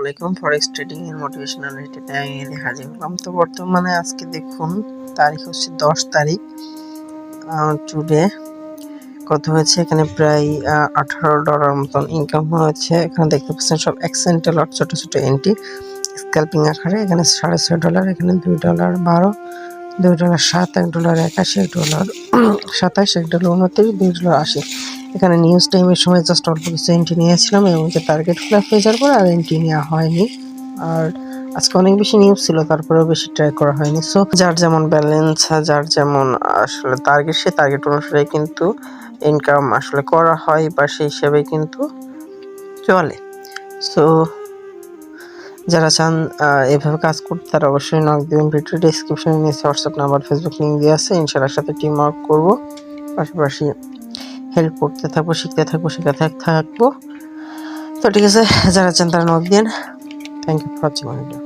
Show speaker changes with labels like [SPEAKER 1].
[SPEAKER 1] আলাইকুম। Forex trading এর motivational related আমি হাজির হলাম। তো বর্তমানে আজকে দেখুন তারিখ হচ্ছে 10 তারিখ। টুডে কত হয়েছে, এখানে প্রায় $18 মতন ইনকাম হয়েছে। এখানে দেখতে পাচ্ছেন সব অ্যাক্সেন্টাল লট, ছোট ছোট এন্ট্রি স্ক্যাল্পিং আকারে। এখানে $6.5, এখানে $2.12, $2.07, $1.81, $1.27, $1.29, $2.80। এখানে নিউজ টাইমের সময় জাস্ট অল্প কিছু এন্ট্রি নিয়েছিলাম এবং যে টার্গেট ফিল আপ হয়ে যাওয়ার পর আর এন্ট্রি নেওয়া হয়নি। আর আজকে অনেক বেশি নিউজ ছিল, তারপরেও বেশি ট্রাই করা হয়নি। সো যার যেমন ব্যালেন্স, যার যেমন আসলে টার্গেট, সে টার্গেট অনুসারে কিন্তু ইনকাম আসলে করা হয় বা সেই হিসাবে কিন্তু চলে। সো যারা চান এভাবে কাজ করতে তারা অবশ্যই নক দিবেন। ভিডিও ডিসক্রিপশনে নিচে হোয়াটসঅ্যাপ নাম্বার, ফেসবুক লিঙ্ক দেওয়া আছে। ইনশাআল্লাহ সাথে টিম ওয়ার্ক করবো, পাশাপাশি হেল্প করতে থাকবো, শিখতে থাকবো, শেখাতে থাকবো। তো ঠিক আছে, যারা চান তারা নক দিন। Thank you for watching my video.